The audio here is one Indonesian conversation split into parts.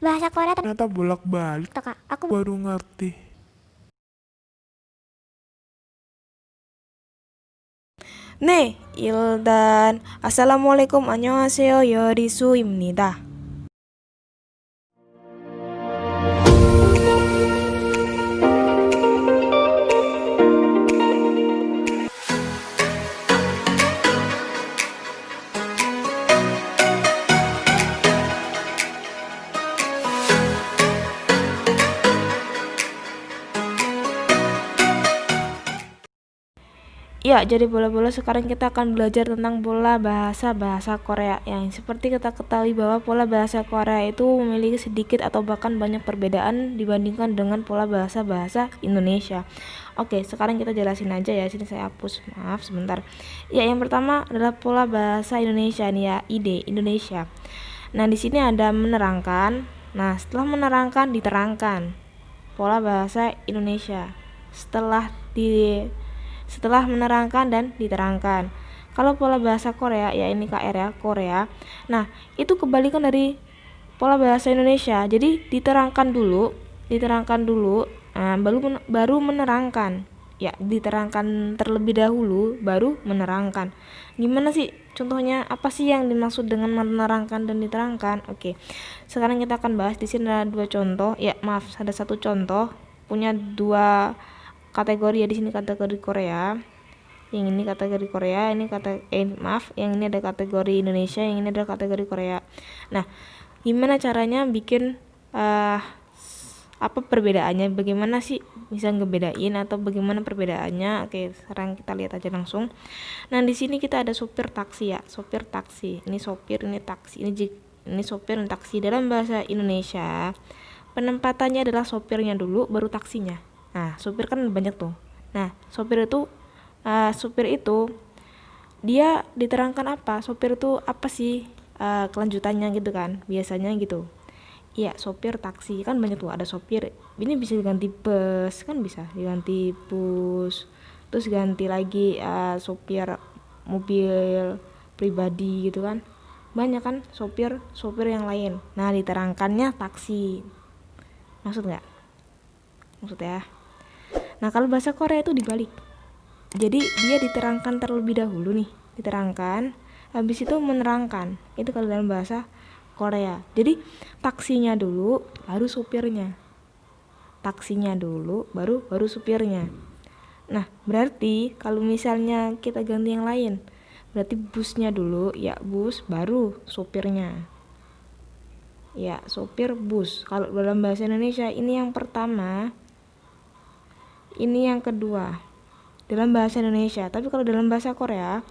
Bahasa Korea Ternyata bolak-balik. Kak, aku Baru ngerti. 네, 일단 assalamualaikum 안녕하세요 여리수입니다. Ya, jadi bola-bola sekarang kita akan belajar tentang pola bahasa Korea. Yang seperti kita ketahui bahwa pola bahasa Korea itu memiliki sedikit atau bahkan banyak perbedaan dibandingkan dengan pola bahasa Indonesia. Oke, sekarang kita jelasin aja ya. Sini saya hapus, maaf sebentar. Ya, yang pertama adalah pola bahasa Indonesia nih ya, ide Indonesia. Nah, di sini ada menerangkan. Nah, setelah menerangkan diterangkan. Pola bahasa Indonesia. Setelah menerangkan dan diterangkan. Kalau pola bahasa Korea, ya ini KR ya, Korea. Nah, itu kebalikan dari pola bahasa Indonesia. Jadi diterangkan dulu, baru menerangkan. Ya, diterangkan terlebih dahulu, baru menerangkan. Gimana sih contohnya? Apa sih yang dimaksud dengan menerangkan dan diterangkan? Oke, sekarang kita akan bahas. Di sini ada dua contoh. Ya, maaf, ada satu contoh punya dua kategori ya. Di sini kategori Korea, yang ini kategori Korea, ini yang ini ada kategori Indonesia, yang ini adalah kategori Korea. Nah, gimana caranya bikin apa perbedaannya, bagaimana sih bisa ngebedain atau bagaimana perbedaannya? Oke, sekarang kita lihat aja langsung. Nah, di sini kita ada sopir taksi ya, sopir taksi. Ini sopir, ini taksi, ini sopir dan taksi. Dalam bahasa Indonesia penempatannya adalah sopirnya dulu baru taksinya. Nah, sopir kan banyak tuh. Nah, sopir itu dia diterangkan apa? Sopir itu apa sih kelanjutannya gitu kan? Biasanya gitu. Iya, sopir taksi kan banyak tuh, ada sopir. Ini bisa diganti bus, kan bisa diganti bus. Terus ganti lagi sopir mobil pribadi gitu kan. Banyak kan sopir yang lain. Nah, diterangkannya taksi. Maksud nggak? Maksud ya. Nah, kalau bahasa Korea itu dibalik. Jadi dia diterangkan terlebih dahulu nih, diterangkan, habis itu menerangkan. Itu kalau dalam bahasa Korea. Jadi taksinya dulu, baru supirnya. Taksinya dulu, baru supirnya. Nah, berarti kalau misalnya kita ganti yang lain, berarti busnya dulu, ya bus, baru supirnya. Ya, sopir bus. Kalau dalam bahasa Indonesia ini yang pertama, ini yang kedua dalam bahasa Indonesia. Tapi kalau dalam bahasa Korea,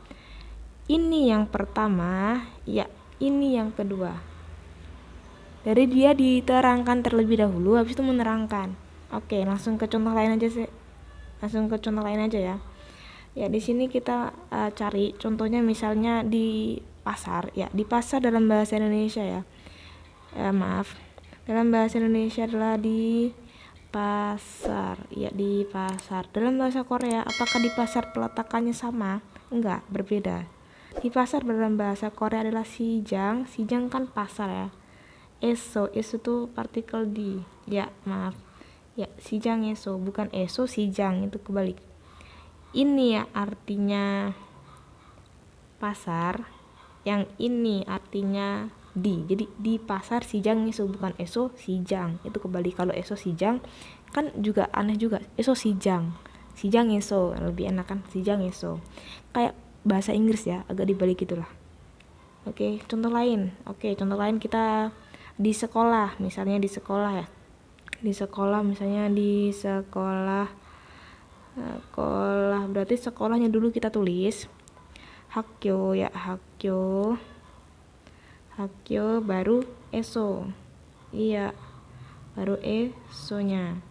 ini yang pertama, ya ini yang kedua. Dari dia diterangkan terlebih dahulu, habis itu menerangkan. Oke, langsung ke contoh lain aja sih. Langsung ke contoh lain aja ya. Ya, di sini kita cari contohnya misalnya di pasar. Ya, di pasar dalam bahasa Indonesia ya. Maaf. Dalam bahasa Indonesia adalah di pasar. Ya, di pasar. Dalam bahasa Korea, apakah di pasar peletakannya sama? Enggak, berbeda. Di pasar dalam bahasa Korea adalah sijang. Sijang kan pasar ya. Eso itu partikel di. Ya, maaf. Ya, sijang eso, bukan eso sijang, itu kebalik. Ini ya artinya pasar, yang ini artinya di. Jadi di pasar sijang eso, bukan eso sijang, itu kebalik. Kalau eso sijang kan juga aneh juga, eso sijang eso lebih enak kan, sijang eso kayak bahasa Inggris ya, agak dibalik gitulah. Oke, contoh lain kita di sekolah, misalnya di sekolah ya, misalnya di sekolah berarti sekolahnya dulu kita tulis hakyo ya, hakyo baru eso. Iya, baru esonya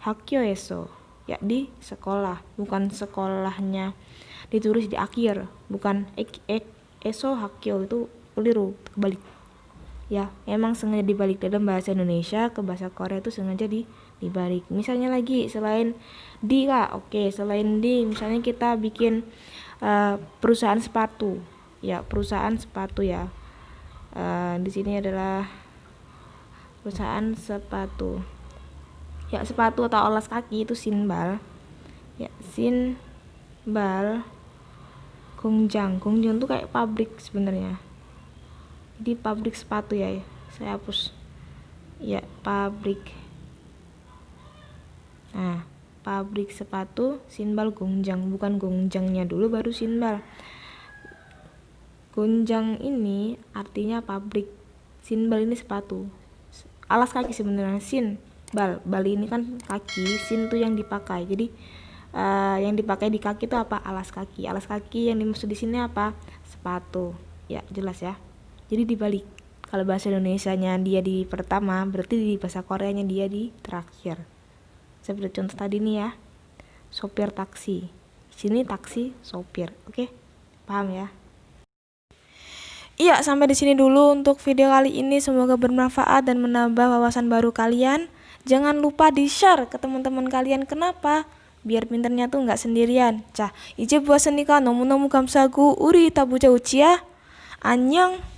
hakyo eso ya, di sekolah, bukan sekolahnya ditulis di akhir, bukan eso hakyo, itu keliru, kebalik ya. Emang sengaja dibalik dalam bahasa Indonesia ke bahasa Korea itu sengaja dibalik. Misalnya lagi selain di kak, oke, selain di misalnya kita bikin perusahaan sepatu ya, di sini adalah perusahaan sepatu. Ya, sepatu atau alas kaki itu sinbal. Ya, sinbal. Gongjang tuh kayak pabrik sebenarnya. Jadi pabrik sepatu ya. Saya hapus. Ya, pabrik. Nah, pabrik sepatu sinbal gongjang, bukan gongjangnya dulu baru sinbal. Gongjang ini artinya pabrik, sinbal ini sepatu. Alas kaki sebenarnya, sinbal. Bal ini kan kaki, sin tuh yang dipakai. Jadi yang dipakai di kaki itu apa? Alas kaki. Alas kaki yang dimaksud di sini apa? Sepatu. Ya, jelas ya. Jadi dibalik. Kalau bahasa Indonesianya dia di pertama, berarti di bahasa Koreanya dia di terakhir. Seperti contoh tadi nih ya. Sopir taksi. Sini taksi, sopir. Oke? Paham ya? Iya, sampai di sini dulu untuk video kali ini. Semoga bermanfaat dan menambah wawasan baru kalian. Jangan lupa di-share ke teman-teman kalian. Kenapa? Biar pinternya tuh nggak sendirian. Cah, 이제 보았으니까 너무너무 감사하고 우리 이따 보자 우치야. 안녕.